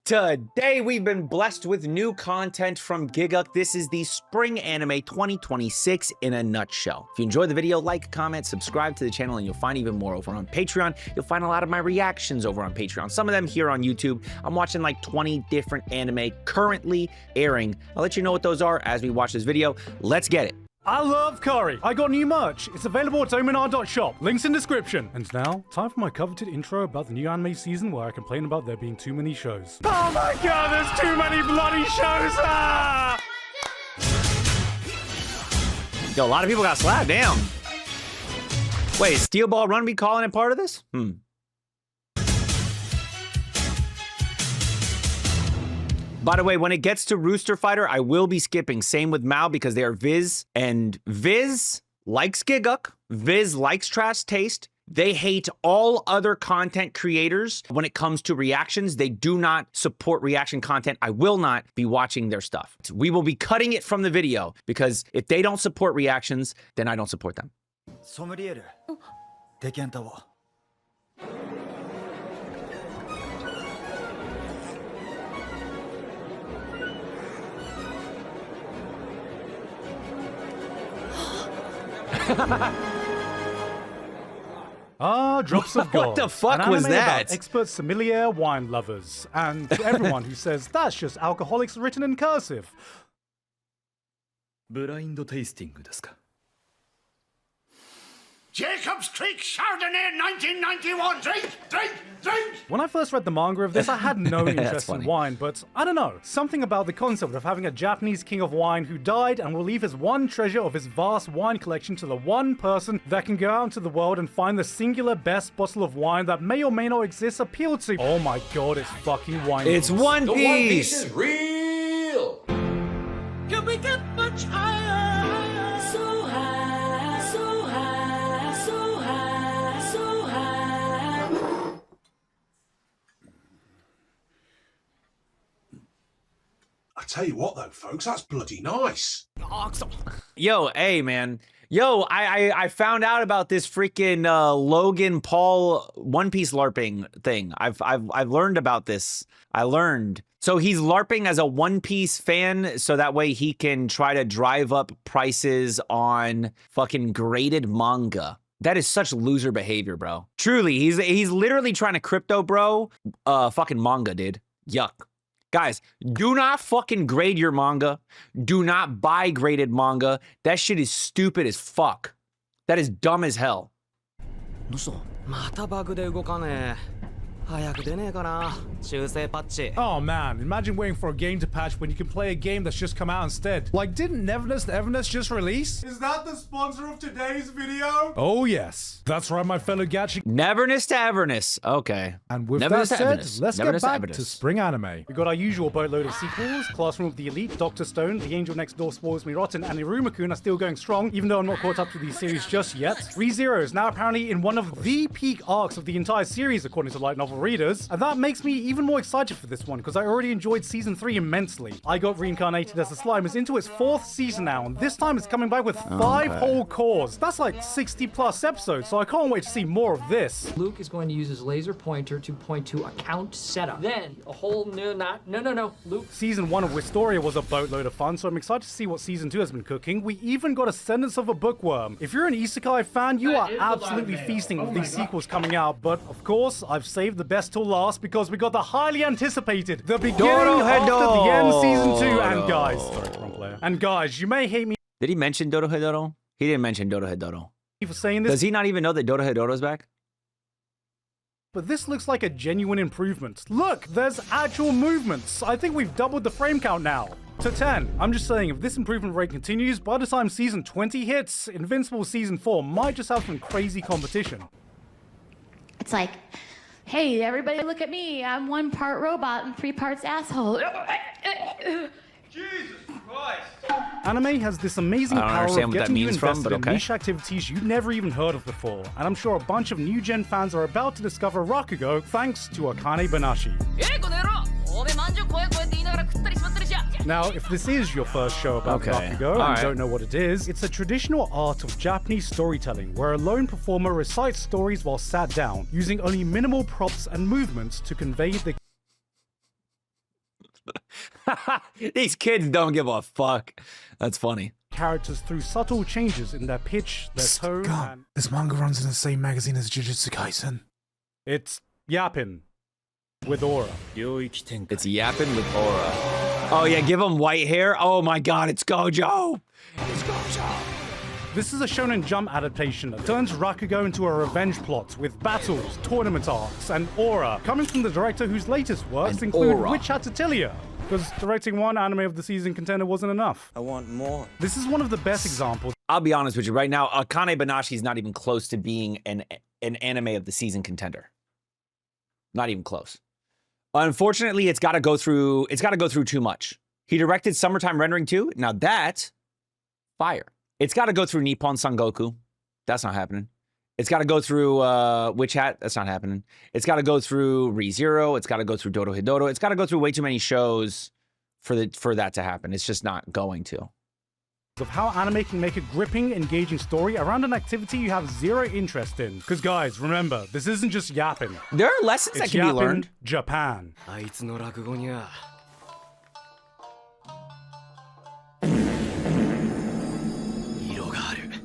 Today, we've been blessed with new content from Gigguk. This is the Spring Anime 2026 in a nutshell. If you enjoyed the video, like, comment, subscribe to the channel, and you'll find even more over on Patreon. You'll find a lot of my reactions over on Patreon. Some of them here on YouTube. I'm watching like 20 different anime currently airing. I'll let you know what those are as we watch this video. Let's get it. I love curry. I got new merch. It's available at dominar.shop. Links in description. And now, time for my coveted intro about the new anime season where I complain about there being too many shows. Oh my god, there's too many bloody shows! Ah! Yo, a lot of people got slapped. Damn. Wait, is Steel Ball Run be calling it part of this? By the way, when it gets to Rooster Fighter, I will be skipping. Same with Mao because they are Viz. And Viz likes Gigguk. Viz likes Trash Taste. They hate all other content creators when it comes to reactions. They do not support reaction content. I will not be watching their stuff. We will be cutting it from the video because if they don't support reactions, then I don't support them. Sommelier, できんたわ。 Drops of God. What the fuck An was anime that? about expert sommelier wine lovers. And to everyone who says that's just alcoholics written in cursive. ブラインドテイスティングですか? Jacob's Creek Chardonnay 1991. Drink, drink, drink. When I first read the manga of this, I had no interest in wine, but I don't know. Something about the concept of having a Japanese king of wine who died and will leave his one treasure of his vast wine collection to the one person that can go out into the world and find the singular best bottle of wine that may or may not exist appealed to. Oh my god, it's fucking One Piece. It's One Piece. The One Piece is real. Can we get much higher? So high, so high, so high, so high. I tell you what though, folks, that's bloody nice. Yo, hey, man. Yo, I found out about this freaking Logan Paul One Piece LARPing thing. I've learned about this. I learned. So he's LARPing as a One Piece fan, so that way he can try to drive up prices on fucking graded manga. That is such loser behavior, bro. Truly, he's literally trying to crypto bro fucking manga, dude. Yuck. Guys, do not fucking grade your manga. Do not buy graded manga. That shit is stupid as fuck. That is dumb as hell. またバグで動かねえ。早く出ねえかな。修正パッチ。 Oh man, imagine waiting for a game to patch when you can play a game that's just come out instead. Like, didn't Neverness just release? Is that the sponsor of today's video? Oh yes. That's right, my fellow Gachi. Neverness to Everness. Okay. And with Neverness that to said, Everness. let's Neverness get to back to Everness. Spring Anime. We got our usual boatload of sequels. Classroom of the Elite, Dr. Stone, The Angel Next Door Spoils Me Rotten, and Iruma-kun are still going strong, even though I'm not caught up to these series just yet. ReZero is now apparently in one of the peak arcs of the entire series, according to light novel readers, and that makes me even more excited for this one, because I already enjoyed Season 3 immensely. I got reincarnated as a slime, is into its 4th season now, and this time it's coming back with 5 whole cores. That's like 60 plus episodes, so I can't wait to see more of this. Luke is going to use his laser pointer to point to account setup. Then a whole new no, Luke. Season 1 of Wistoria was a boatload of fun, so I'm excited to see what Season 2 has been cooking. We even got Ascendance of a Bookworm. If you're an Isekai fan, you are absolutely feasting with these sequels coming out, but of course, I've saved the best till last because we got the highly anticipated, the beginning after the end Season 2, and guys, sorry, wrong player. And guys, you may hate me Did he mention Dorohedoro? He didn't mention Dorohedoro. for saying this. Does he not even know that Dorohedoro's back? But this looks like a genuine improvement. Look, there's actual movements. I think we've doubled the frame count now to 10. I'm just saying, if this improvement rate continues, by the time Season 20 hits, Invincible Season 4 might just have some crazy competition. It's like, hey, everybody look at me. I'm 1 part robot and 3 parts asshole. Jesus Christ. Anime has this amazing I don't power of understand what that getting you means from, invested but in okay. niche activities you've never even heard of before. And I'm sure a bunch of new gen fans are about to discover Rakugo thanks to Akane Banashi. Now, if this is your first show about Rakugo and Alright. don't know what it is, it's a traditional art of Japanese storytelling where a lone performer recites stories while sat down, using only minimal props and movements to convey the These kids don't give a fuck. That's funny. Characters through subtle changes in their pitch, their tone, and This manga runs in the same magazine as Jujutsu Kaisen. it's yapping with aura. It's yapping with aura. Oh yeah, give him white hair. Oh my god, it's Gojo. It's Gojo. This is a Shonen Jump adaptation that turns Rakugo into a revenge plot with battles, tournament arcs, and aura, coming from the director whose latest works And include aura. Witch Hat Atelier. Because directing one anime of the season contender wasn't enough. I want more. This is one of the best examples. I'll be honest with you right now. Akane Banashi is not even close to being an anime of the season contender. Not even close. Unfortunately, it's got to go through too much. He directed Summertime Rendering 2. Now that fire. It's got to go through Nippon Sangoku. That's not happening. It's got to go through Witch Hat. That's not happening. It's got to go through ReZero. It's got to go through Dodo Hidodo. It's got to go through way too many shows for that to happen. It's just not going to. Of how anime can make a gripping, engaging story around an activity you have zero interest in. Because guys, remember, this isn't just yapping. There are lessons that It's can be yapping learned. Japan. あいつの落語にゃ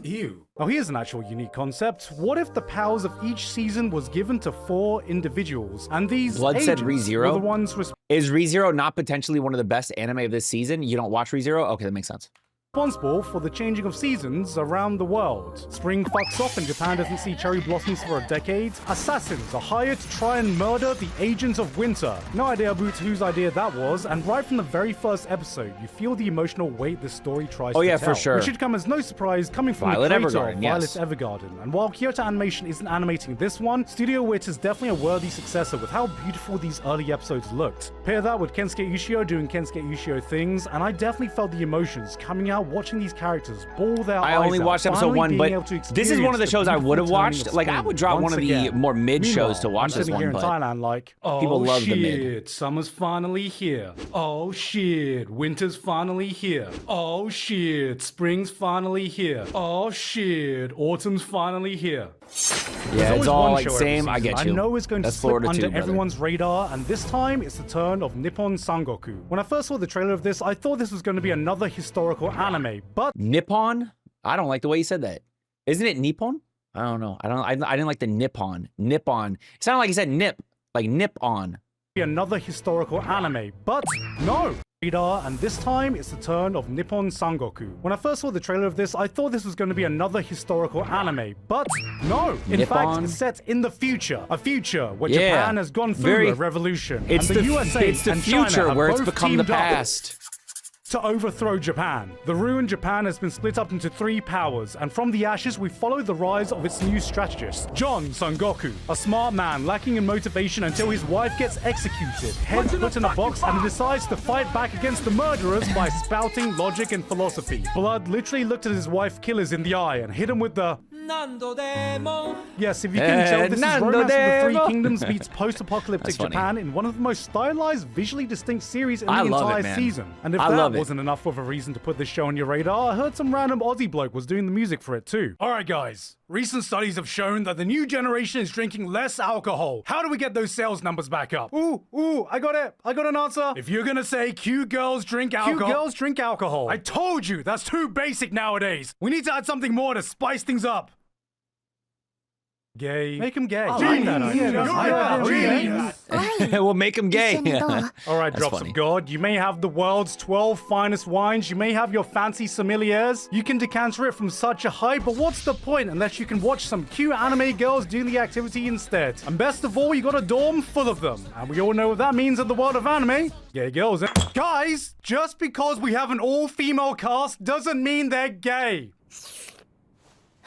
Ew. Now here's an actual unique concept. What if the powers of each season was given to 4 individuals, and these Blood said agents ReZero? were the ones Is ReZero not potentially one of the best anime of this season? You don't watch ReZero? Okay, that makes sense. responsible for the changing of seasons around the world. Spring fucks off and Japan doesn't see cherry blossoms for a decade. Assassins are hired to try and murder the agents of winter. No idea about whose idea that was, and right from the very first episode, you feel the emotional weight this story tries to yeah, tell. for sure. Which should come as no surprise coming from Violet the creator Evergarden, of yes. Violet Evergarden. And while Kyoto Animation isn't animating this one, Studio Wit is definitely a worthy successor with how beautiful these early episodes looked. Pair that with Kensuke Ushio doing Kensuke Ushio things, and I definitely felt the emotions coming out watching these characters ball their eyes I only out, watched episode finally 1, being but able to this is one of the experience shows I would have beautiful turning watched. of Like, I spring would drop once one of the again. more mid shows Meanwhile, to watch I'm this sitting one, here in but Thailand like, oh people love the shit, mid. summer's finally here. Oh shit, winter's finally here. Oh shit, spring's finally here. Oh shit, autumn's finally here. yeah, There's it's always all one like show every same. I season get you. I know it's going That's to slip Florida under too, brother. everyone's radar, and this time it's the turn of Nippon Sangoku. When I first saw the trailer of this, I thought this was going to be another historical anime, but Nippon? I don't like the way you said that. Isn't it Nippon? I don't know. I didn't like the Nippon. Nippon. It sounded like he said nip, like nip on. another historical anime, but no! Radar, and this time it's the turn of Nippon Sangoku. When I first saw the trailer of this, I thought this was going to be another historical anime, but no! In fact, Nippon? it's set in the future. A future where Yeah. Japan has gone through Very- a revolution. It's and the the USA it's the and China future have where it's both become the teamed up past. to overthrow Japan. The ruined Japan has been split up into 3 powers, and from the ashes we follow the rise of its new strategist, John Sangoku, a smart man lacking in motivation until his wife gets executed, head put in a box, and decides to fight back against the murderers by spouting logic and philosophy. Blood literally looked at his wife killers in the eye and hit him with the yes, if you can tell, this is Nando Romance of the Three Demo. Kingdoms meets post-apocalyptic That's funny. Japan in one of the most stylized, visually distinct series in I the love it, entire man. season. And if I that love it. wasn't enough of a reason to put this show on your radar, I heard some random Aussie bloke was doing the music for it too. Alright guys, recent studies have shown that the new generation is drinking less alcohol. How do we get those sales numbers back up? Ooh, I got it. I got an answer. If you're gonna say cute girls drink alcohol. I told you, that's too basic nowadays. We need to add something more to spice things up. Gay. Make him gay. We'll make him gay. All right, That's drops funny. of God. You may have the world's 12 finest wines. You may have your fancy sommeliers. You can decanter it from such a height, but what's the point unless you can watch some cute anime girls doing the activity instead? And best of all, you got a dorm full of them. And we all know what that means in the world of anime. Gay girls. Guys, just because we have an all-female cast doesn't mean they're gay.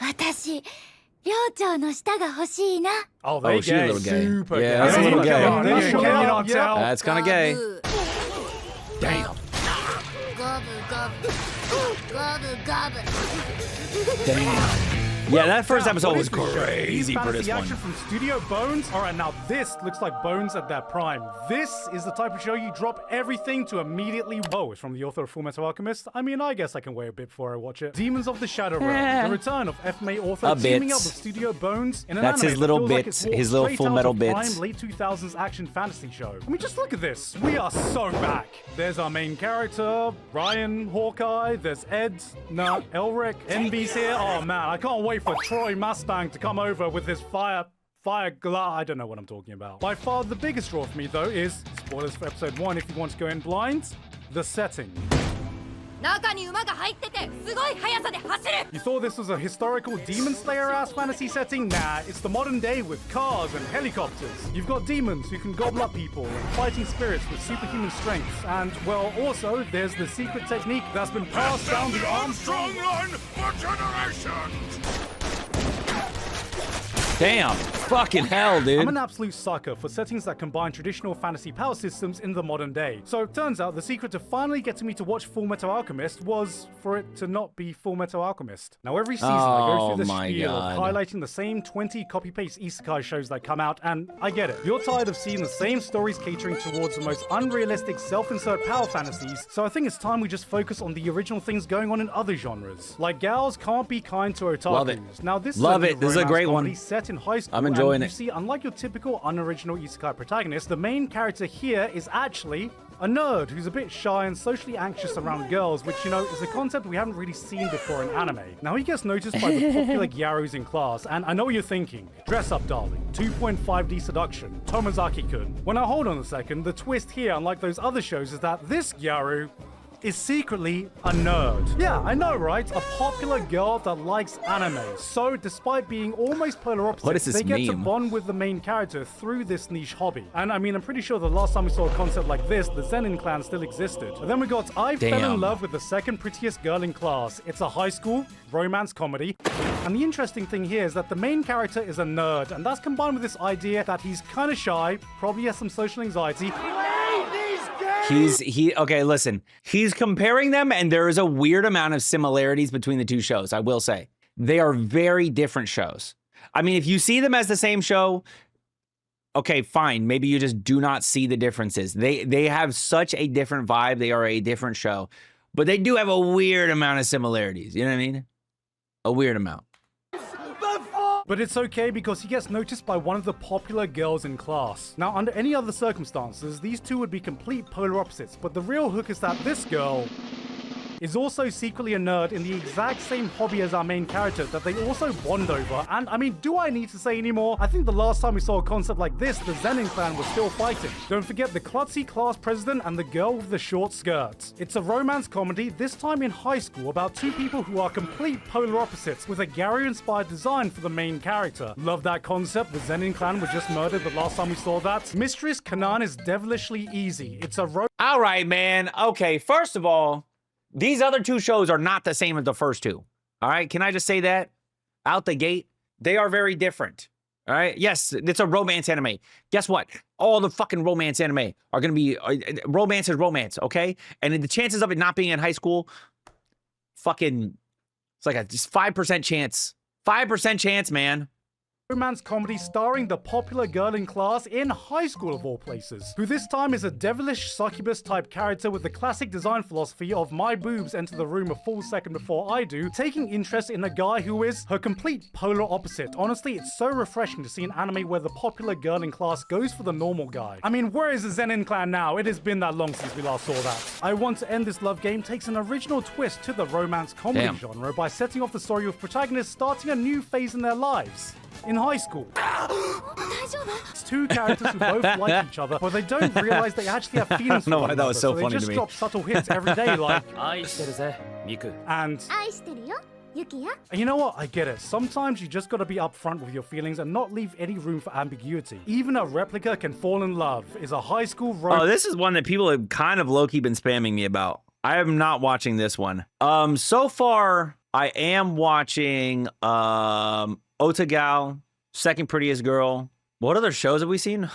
私寮長の舌が欲しいな。 Oh, they're she's a gay. little gay. Super Yeah, gay. that's a little gay. Can you not tell? That's kind of gay. Damn. ゴブゴブゴブゴブ。 Damn. Yeah, that first Now, episode what was is this show? crazy for Fantasy this one. action from Studio Bones. All right, now this looks like Bones at their prime. This is the type of show you drop everything to immediately. Oh, it's from the author of Fullmetal Alchemist. I mean, I guess I can wait a bit before I watch it. Demons of the Shadow Realm. The return of FMA author teaming up with Studio Bones in an That's anime his little that feels like bits, it's walked his little straight Full out Metal of bits. prime late 2000s action fantasy show. I mean, just look at this. We are so back. There's our main character, Ryan, Hawkeye. There's Ed, Elric, Envy's here. Oh man, I can't wait for Troy Mustang to come over with his fire glass. I don't know what I'm talking about. By far the biggest draw for me though is, spoilers for episode 1 if you want to go in blind, the setting. You thought this was a historical Demon Slayer-ass fantasy setting? Nah, it's the modern day with cars and helicopters. You've got demons who can gobble up people and fighting spirits with superhuman strength. And, well, also, there's the secret technique that's been passed down the Armstrong line for generations! Damn, fucking hell, dude. I'm an absolute sucker for settings that combine traditional fantasy power systems in the modern day. So it turns out the secret to finally getting me to watch Fullmetal Alchemist was for it to not be Fullmetal Alchemist. Now every season I go through the spiel of highlighting the same 20 copy-paste isekai shows that come out, and I get it. You're tired of seeing the same stories catering towards the most unrealistic self-insert power fantasies, so I think it's time we just focus on the original things going on in other genres. Like gals can't be kind to otakus. Love it. Now this Love is it. This is a great one. Set in high school. I'm enjoying and you see, unlike your typical unoriginal isekai protagonist, the main character here is actually a nerd who's a bit shy and socially anxious around girls, which, you know, is a concept we haven't really seen before in anime. Now, he gets noticed by the popular gyarus in class, and I know what you're thinking. Dress up, darling. 2.5D seduction. Tomazaki-kun. Well, now, hold on a second. The twist here, unlike those other shows, is that this gyaru is secretly a nerd. Yeah, I know, right? A popular girl that likes anime. So, despite being almost polar opposites, they get to bond with the main character through this niche hobby. And I mean, I'm pretty sure the last time we saw a concept like this, the Zenin clan still existed. And then we got I Fell in Love with the Second Prettiest Girl in Class. It's a high school romance comedy. And the interesting thing here is that the main character is a nerd, and that's combined with this idea that he's kind of shy, probably has some social anxiety. Okay, listen. He's comparing them, and there is a weird amount of similarities between the two shows, I will say. They are very different shows. I mean, if you see them as the same show, okay, fine. Maybe you just do not see the differences. They have such a different vibe. They are a different show. But they do have a weird amount of similarities. You know what I mean? A weird amount. But it's okay because he gets noticed by one of the popular girls in class. Now, under any other circumstances, these two would be complete polar opposites, but the real hook is that this girl is also secretly a nerd in the exact same hobby as our main character that they also bond over. And I mean, do I need to say any more? I think the last time we saw a concept like this, the Zenin clan was still fighting. Don't forget the klutzy class president and the girl with the short skirts. It's a romance comedy, this time in high school, about two people who are complete polar opposites with a Gary-inspired design for the main character. Love that concept. The Zenin clan was just murdered the last time we saw that. Mistress Kanan is devilishly easy. It's a all right, man. Okay, first of all, these other two shows are not the same as the first two. All right? Can I just say that? Out the gate, they are very different. All right? Yes, it's a romance anime. Guess what? All the fucking romance anime are going to be... romance is romance, okay? And the chances of it not being in high school, fucking... It's like a just 5% chance. 5% chance, man. Romance comedy starring the popular girl in class in high school of all places, who this time is a devilish succubus type character with the classic design philosophy of my boobs enter the room a full second before I do, taking interest in a guy who is her complete polar opposite. Honestly, it's so refreshing to see an anime where the popular girl in class goes for the normal guy. I mean, where is the Zenin clan now? It has been that long since we last saw that. I Want to End This Love Game takes an original twist to the romance comedy genre by setting off the story of protagonists starting a new phase in their lives. In high school. It's two characters who both like each other, but they don't realize they actually have feelings for one another, so they just drop subtle hints every day like and you know what? I get it. Sometimes you just gotta be upfront with your feelings and not leave any room for ambiguity. Even a replica can fall in love is a high school romance. Oh, this is one that people have kind of low-key been spamming me about. I am not watching this one. So far, I am watching Otagawa, Second Prettiest Girl. What other shows have we seen?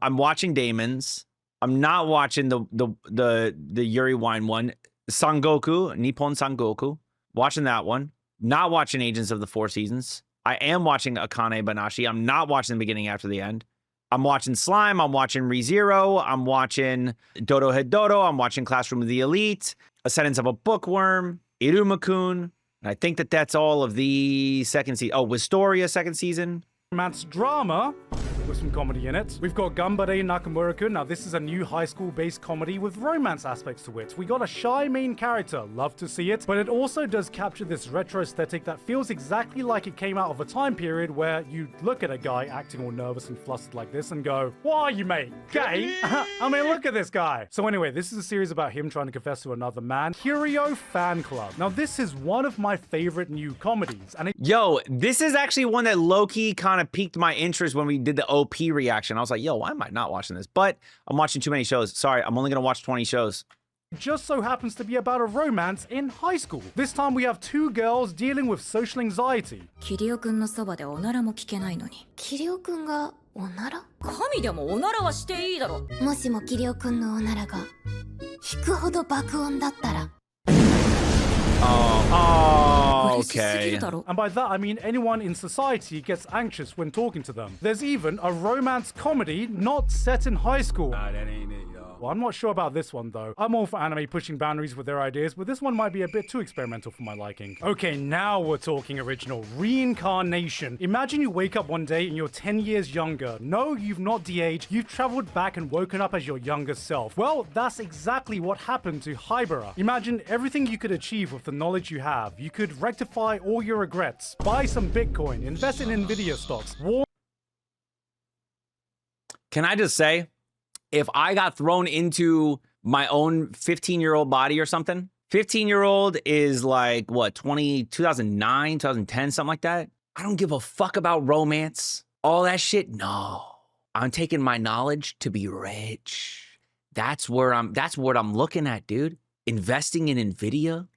I'm watching Damon's. I'm not watching the Yuri Wine one. Sangoku, Nippon Sangoku. Watching that one. Not watching Agents of the Four Seasons. I am watching Akane Banashi. I'm not watching the beginning after the end. I'm watching Slime. I'm watching ReZero. I'm watching Dodo Head Dodo. I'm watching Classroom of the Elite. A Sentence of a Bookworm. Iruma-kun. And I think that that's all of the second season. Oh, Wistoria second season. Romance drama with some comedy in it. We've got Gambare Nakamura-kun. Now, this is a new high school-based comedy with romance aspects to it. We got a shy main character, love to see it, but it also does capture this retro aesthetic that feels exactly like it came out of a time period where you look at a guy acting all nervous and flustered like this and go, "Why are you, mate? Gay?" I mean, look at this guy. So anyway, this is a series about him trying to confess to another man. Curio Fan Club. Now, this is one of my favorite new comedies, and Yo, this is actually one that low-key kind of piqued my interest when we did the OP reaction. I was like, yo, why am I not watching this? But I'm watching too many shows. Sorry, I'm only gonna watch 20 shows. just so happens to be about a romance in high school. This time we have two girls dealing with social anxiety. キリオくんのそばでおならも聞けないのに。キリオくんがおなら？神でもおならはしていいだろ。もしもキリオくんのおならが引くほど爆音だったら。Oh, okay. And by that I mean anyone in society gets anxious when talking to them. There's even a romance comedy not set in high school. Nah, that ain't it, y'all. Well, I'm not sure about this one though. I'm all for anime pushing boundaries with their ideas, but this one might be a bit too experimental for my liking. Okay, now we're talking original. Reincarnation. Imagine you wake up one day and you're 10 years younger. No, you've not de-aged. You've traveled back and woken up as your younger self. Well, that's exactly what happened to Haibara. Imagine everything you could achieve with the knowledge you have. You could rectify all your regrets, buy some Bitcoin, invest in Nvidia stocks, Can I just say, if I got thrown into my own 15-year-old body or something, 15-year-old is like, what, 2009, 2010, something like that? I don't give a fuck about romance. All that shit, no. I'm taking my knowledge to be rich. That's what I'm looking at, dude. Investing in Nvidia,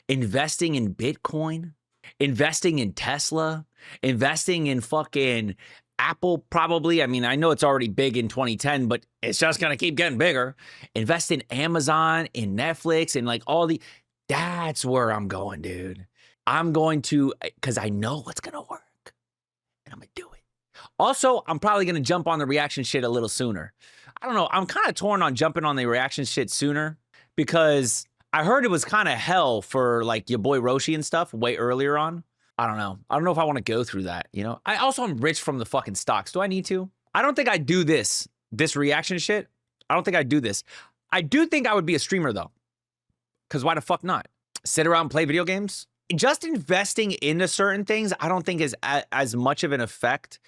investing in Bitcoin, investing in Tesla, investing in fucking Apple, probably. I mean, I know it's already big in 2010, but it's just going to keep getting bigger. Invest in Amazon, in Netflix, and like all the... That's where I'm going, dude. I'm going to... Because I know what's going to work. And I'm going to do it. Also, I'm probably going to jump on the reaction shit a little sooner. I don't know. I'm kind of torn on jumping on the reaction shit sooner because I heard it was kind of hell for like your boy Roshi and stuff way earlier on. I don't know. I don't know if I want to go through that, you know? I also am rich from the fucking stocks. Do I need to? I don't think I do this reaction shit. I don't think I do this. I do think I would be a streamer though. Because why the fuck not? Sit around and play video games? Just investing into certain things, I don't think is as much of an effect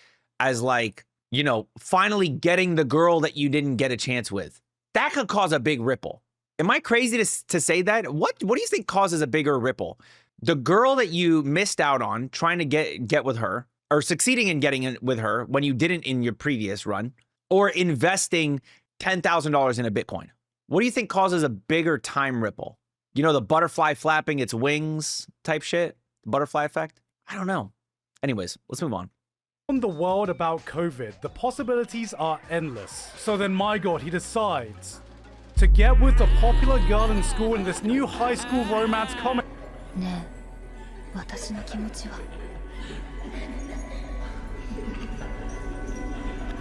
as like, you know, finally getting the girl that you didn't get a chance with. That could cause a big ripple. Am I crazy to say that? What do you think causes a bigger ripple? The girl that you missed out on trying to get with her, or succeeding in getting in with her when you didn't in your previous run, or investing $10,000 in a Bitcoin. What do you think causes a bigger time ripple? You know, the butterfly flapping its wings type shit? The butterfly effect? I don't know. Anyways, let's move on. In the world about COVID, the possibilities are endless. So then, my God, he decides to get with the popular girl in school in this new high school romance comedy. ねえ、私の気持ちは。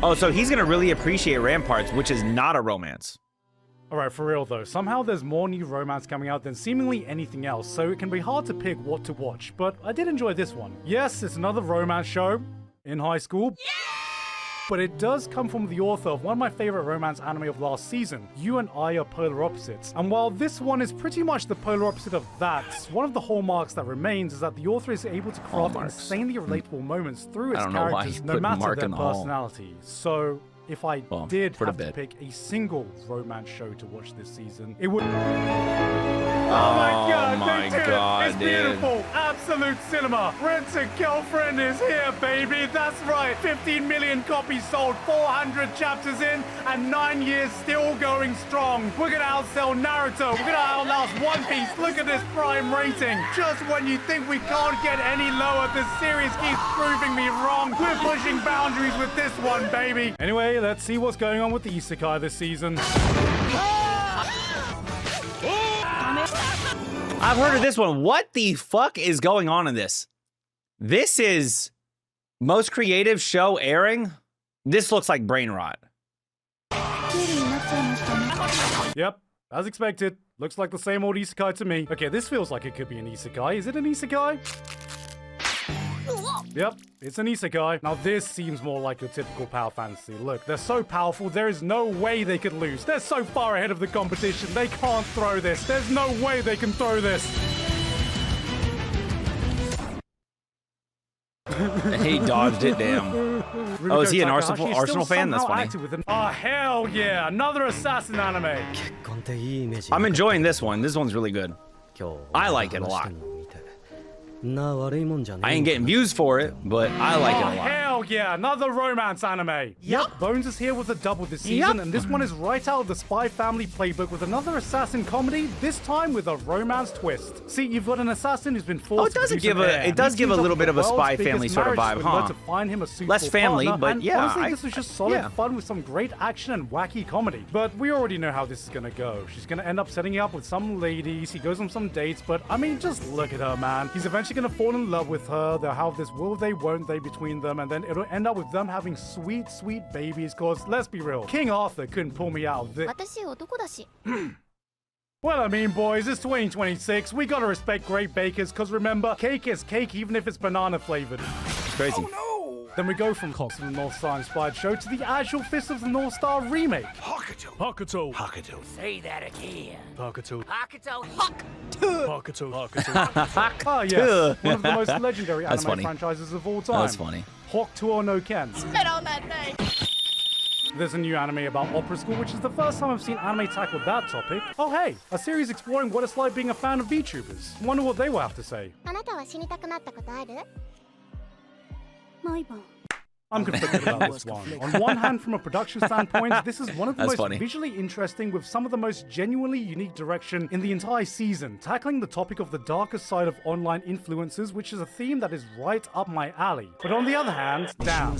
Oh, so he's gonna really appreciate Ramparts, which is not a romance. Alright, for real though, somehow there's more new romance coming out than seemingly anything else, so it can be hard to pick what to watch, but I did enjoy this one. Yes, it's another romance show in high school. But it does come from the author of one of my favorite romance anime of last season, You and I Are Polar Opposites. And while this one is pretty much the polar opposite of that, one of the hallmarks that remains is that the author is able to craft insanely relatable moments through its characters, no matter their personality. So if I did have to pick a single romance show to watch this season, it would... Oh my god, it's beautiful. Absolute cinema. Rent-A-Girlfriend is here, baby. That's right. 15 million copies sold, 400 chapters in, and 9 years still going strong. We're gonna outsell Naruto. We're gonna outlast One Piece. Look at this prime rating. Just when you think we can't get any lower, the series keeps proving me wrong. We're pushing boundaries with this one, baby. Anyway, let's see what's going on with the isekai this season. I've heard of this one. What the fuck is going on in this? This is most creative show airing. This looks like brain rot. Yep, as expected. Looks like the same old isekai to me. Okay, this feels like it could be an isekai. Is it an isekai? Yep, it's an isekai. Now this seems more like your typical power fantasy. Look, they're so powerful, there is no way they could lose. They're so far ahead of the competition, they can't throw this. There's no way they can throw this. He dodged it, damn. Oh, is he an Arsenal fan? That's funny. Oh, hell yeah, another assassin anime. I'm enjoying this one. This one's really good. I like it a lot. I ain't getting views for it, but I like it a lot. Hell yeah, another romance anime. Yep, Bones is here with a double this season, and this one is right out of the Spy Family playbook with another assassin comedy, this time with a romance twist. See, you've got an assassin who's been forced to produce an heir. It does give a little bit of a Spy Family sort of vibe, huh? To find him a less family, partner, but yeah. Honestly, this was just solid fun with some great action and wacky comedy. But we already know how this is gonna go. She's gonna end up setting you up with some ladies. He goes on some dates, but I mean, just look at her, man. He's eventually gonna fall in love with her. They'll have this will they, won't they between them, and then it'll end up with them having sweet, sweet babies. Cause let's be real, King Arthur couldn't pull me out of this. Well, I mean, boys, it's 2026. We gotta respect great bakers, cause remember, cake is cake even if it's banana flavored. It's crazy. Oh, no. Then we go from Cox of the North Star inspired show to the actual Fist of the North Star remake. Hakuto. Say that again. Hakuto. Ah, yes. One of the most legendary anime funny. franchises of all time. That's funny. Hokuto no Ken. Spit on that name. There's a new anime about opera school, which is the first time I've seen anime tackle that topic. Oh hey, a series exploring what it's like being a fan of VTubers. Wonder what they will have to say. I'm conflicted about this one. On one hand, from a production standpoint, this is one of the most visually interesting with some of the most genuinely unique direction in the entire season, tackling the topic of the darker side of online influencers, which is a theme that is right up my alley. But on the other hand, damn.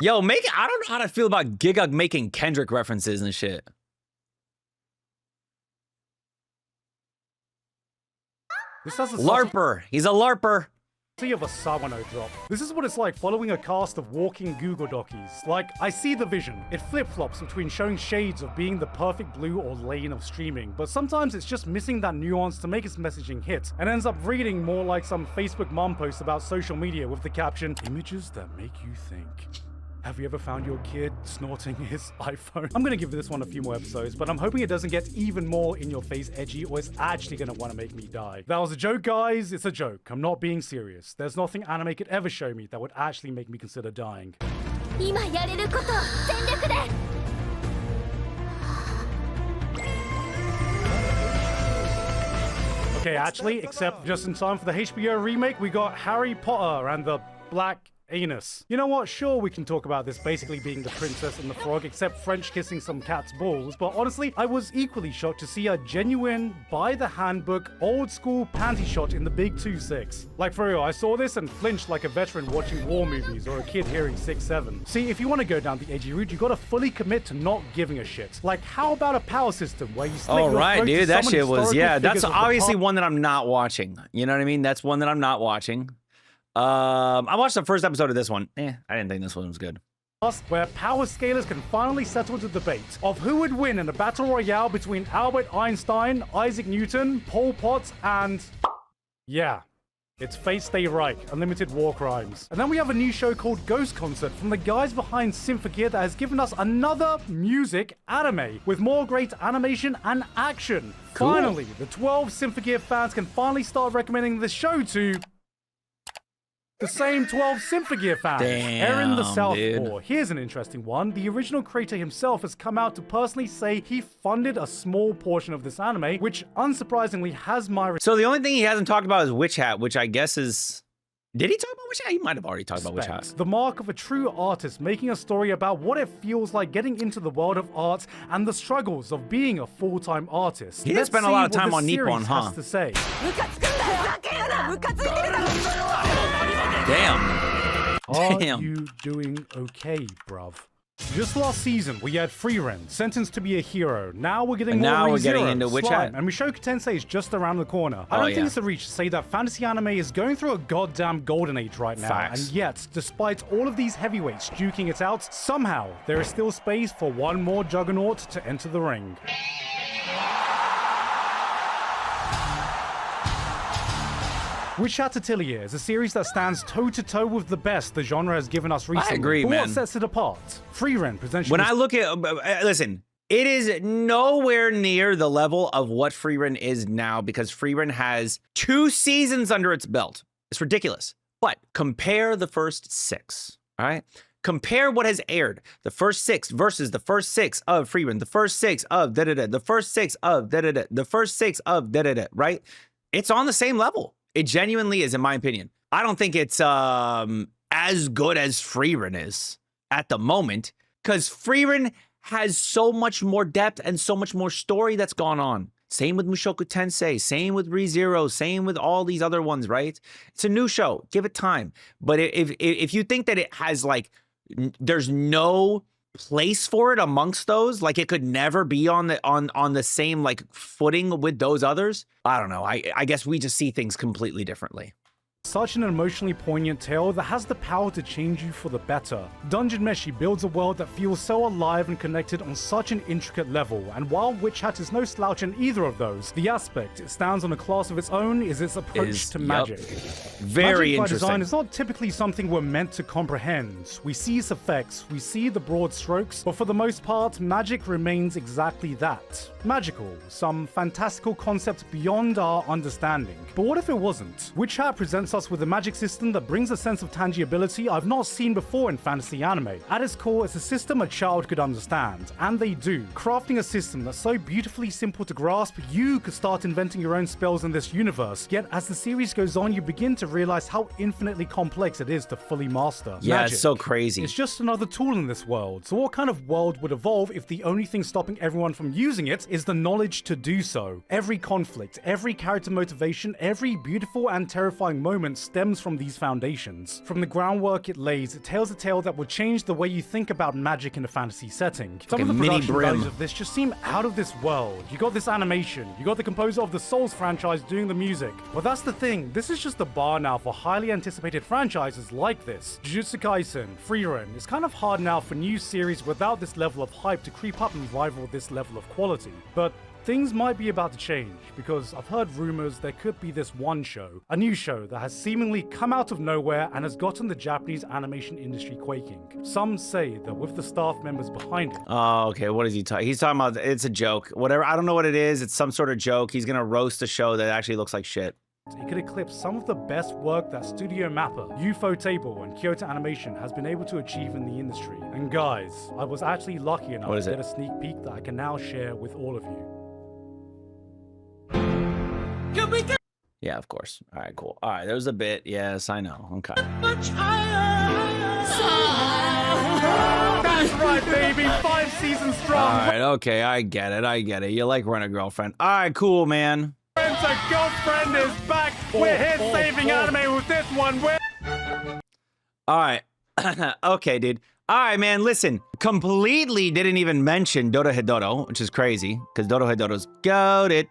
Yo, I don't know how to feel about Gigguk making Kendrick references and shit. This has a LARPer. He's a LARPer. Of a Sawano drop. This is what it's like following a cast of walking Google Dockies. Like, I see the vision. It flip-flops between showing shades of being the perfect blue or lane of streaming, but sometimes it's just missing that nuance to make its messaging hit, and ends up reading more like some Facebook mom post about social media with the caption, "Images that make you think." Have you ever found your kid snorting his iPhone? I'm gonna give this one a few more episodes, but I'm hoping it doesn't get even more in-your-face edgy, or it's actually gonna want to make me die. That was a joke, guys. It's a joke. I'm not being serious. There's nothing anime could ever show me that would actually make me consider dying. Okay, actually, except just in time for the HBO remake, we got Harry Potter and the Black Anus. You know what? Sure, we can talk about this basically being the Princess and the Frog, except French kissing some cat's balls, but honestly, I was equally shocked to see a genuine, by the handbook, old school panty shot in the big 2-6. Like for real, I saw this and flinched like a veteran watching war movies or a kid hearing 6-7. See, if you want to go down the edgy route, you gotta fully commit to not giving a shit. Like, how about a power system where you slit your throat to That summon shit was, historical that's figures of the obviously past? one that I'm not watching. You know what I mean? That's one that I'm not watching. I watched the first episode of this one. I didn't think this one was good. Where power scalers can finally settle the debate of who would win in a battle royale between Albert Einstein, Isaac Newton, Pol Pot, and... yeah. It's Fate Stay Right, Unlimited War Crimes. And then we have a new show called Ghost Concert from the guys behind Symphogear that has given us another music anime with more great animation and action. Cool. Finally, the 12 Symphogear fans can finally start recommending the show to... the same 12 Symphogear fans. Aaron the Southpaw. Here's an interesting one. The original creator himself has come out to personally say he funded a small portion of this anime, which unsurprisingly has my... So the only thing he hasn't talked about is Witch Hat, which I guess is... Did he talk about Witch Hat? He might have already talked about Witch Hat. The mark of a true artist, making a story about what it feels like getting into the world of art and the struggles of being a full-time artist. He didn't spend a lot of time on Nippon, huh? Has to say. Damn. Are you doing okay, bruv? Just last season, we had Frieren, sentenced to be a hero. Now we're getting more now we're getting ReZero, into Witch Slime, Hat. and Mushoku Tensei is just around the corner. I don't think it's a reach to say that fantasy anime is going through a goddamn golden age right now. Facts. And yet, despite all of these heavyweights duking it out, somehow there is still space for one more juggernaut to enter the ring. Witch Hat Atelier is a series that stands toe-to-toe with the best the genre has given us recently. I agree, but man. what sets it apart? Frieren presents you When with I look at, listen, it is nowhere near the level of what Frieren is now because Frieren has 2 seasons under its belt. It's ridiculous. But compare the first 6, all right? Compare what has aired, the first 6 versus the first 6 of Frieren, the first 6 of da-da-da, the first 6 of da-da-da, the first 6 of da-da-da, right? It's on the same level. It genuinely is, in my opinion. I don't think it's as good as Frieren is at the moment because Frieren has so much more depth and so much more story that's gone on. Same with Mushoku Tensei, same with ReZero, same with all these other ones, right? It's a new show. Give it time. But if you think that it has like, there's no place for it amongst those, like it could never be on the same like footing with those others, I don't know. I guess we just see things completely differently. Such an emotionally poignant tale that has the power to change you for the better. Dungeon Meshi builds a world that feels so alive and connected on such an intricate level, and while Witch Hat is no slouch in either of those, the aspect it stands on a class of its own is its approach to magic. Very magic by interesting. design is not typically something we're meant to comprehend. We see its effects, we see the broad strokes, but for the most part, magic remains exactly that. Magical, some fantastical concept beyond our understanding. But what if it wasn't? Witch Hat presents us with a magic system that brings a sense of tangibility I've not seen before in fantasy anime. At its core, it's a system a child could understand, and they do. Crafting a system that's so beautifully simple to grasp, you could start inventing your own spells in this universe. Yet as the series goes on, you begin to realize how infinitely complex it is to fully master. Yeah, magic. it's so crazy. It's just another tool in this world. So what kind of world would evolve if the only thing stopping everyone from using it is the knowledge to do so? Every conflict, every character motivation, every beautiful and terrifying moment stems from these foundations. From the groundwork it lays, it tells a tale that will change the way you think about magic in a fantasy setting. Some of the production values of this just seem out of this world. You got this animation, you got the composer of the Souls franchise doing the music. But that's the thing, this is just the bar now for highly anticipated franchises like this. Jujutsu Kaisen, Frieren, it's kind of hard now for new series without this level of hype to creep up and rival this level of quality. But things might be about to change, because I've heard rumors there could be this one show, a new show that has seemingly come out of nowhere and has gotten the Japanese animation industry quaking. Some say that with the staff members behind it. Oh, okay. What is he talking? He's talking about, it's a joke. Whatever. I don't know what it is. It's some sort of joke. He's going to roast a show that actually looks like shit. It could eclipse some of the best work that Studio Mappa, Ufotable, and Kyoto Animation has been able to achieve in the industry. And guys, I was actually lucky enough to get a sneak peek that I can now share with all of you. Yeah, of course. All right, cool. All right, there's a bit. Yes, I know. Okay. That's right, baby. 5 seasons strong. All right, okay. I get it. I get it. You like Rent a Girlfriend. All right, cool, man. Rent a Girlfriend is back. We're here saving anime with this one. All right. Okay, dude. All right, man, listen. Completely didn't even mention Dorohedoro, which is crazy, because Dorohedoro's goated.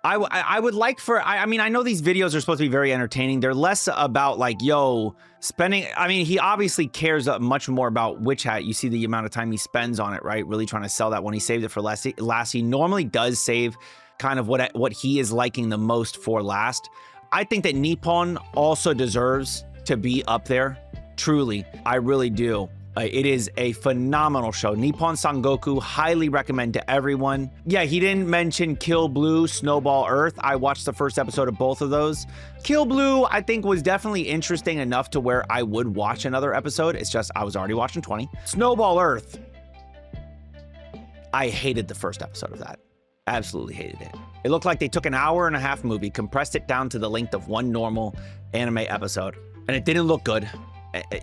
I would like for, I mean, I know these videos are supposed to be very entertaining. They're less about like, yo, spending, I mean, he obviously cares much more about Witch Hat. You see the amount of time he spends on it, right? Really trying to sell that one. He saved it for last. He normally does save kind of what he is liking the most for last. I think that Nippon also deserves to be up there. Truly, I really do. It is a phenomenal show. Nippon Sangoku, highly recommend to everyone. Yeah, he didn't mention Kill Blue, Snowball Earth. I watched the first episode of both of those. Kill Blue, I think, was definitely interesting enough to where I would watch another episode. It's just I was already watching 20. Snowball Earth, I hated the first episode of that. Absolutely hated it. It looked like they took an hour-and-a-half movie, compressed it down to the length of one normal anime episode, and it didn't look good.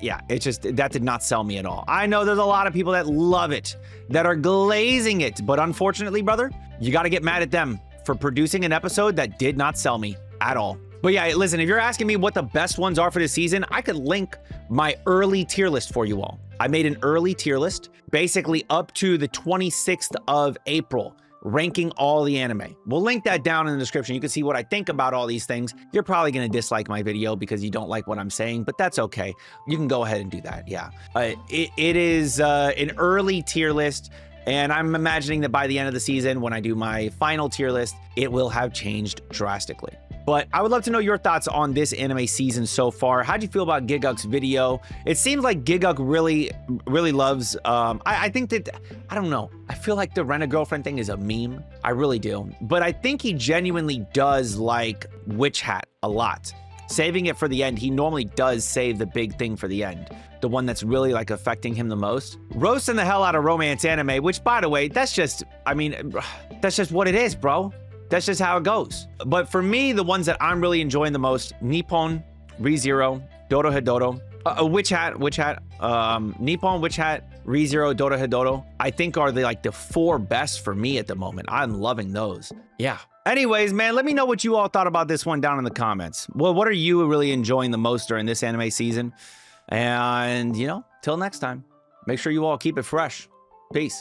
Yeah, it just, that did not sell me at all. I know there's a lot of people that love it, that are glazing it, but unfortunately, brother, you got to get mad at them for producing an episode that did not sell me at all. But yeah, listen, if you're asking me what the best ones are for this season, I could link my early tier list for you all. I made an early tier list, basically up to the 26th of April, ranking all the anime. We'll link that down in the description. You can see what I think about all these things. You're probably going to dislike my video because you don't like what I'm saying, but that's okay. You can go ahead and do that, yeah. It is an early tier list, and I'm imagining that by the end of the season, when I do my final tier list, it will have changed drastically. But I would love to know your thoughts on this anime season so far. How'd you feel about Gigguk's video? It seems like Gigguk really loves, I think that, I don't know. I feel like the Rent-A-Girlfriend thing is a meme. I really do. But I think he genuinely does like Witch Hat a lot. Saving it for the end, he normally does save the big thing for the end. The one that's really like affecting him the most. Roasting the hell out of romance anime, which by the way, that's just, I mean, that's just what it is, bro. That's just how it goes. But for me, the ones that I'm really enjoying the most, Nippon, ReZero, Dorohedoro, Witch Hat, Nippon, Witch Hat, ReZero, Dorohedoro, I think are the 4 best for me at the moment. I'm loving those. Yeah. Anyways, man, let me know what you all thought about this one down in the comments. Well, what are you really enjoying the most during this anime season? And, you know, till next time, make sure you all keep it fresh. Peace.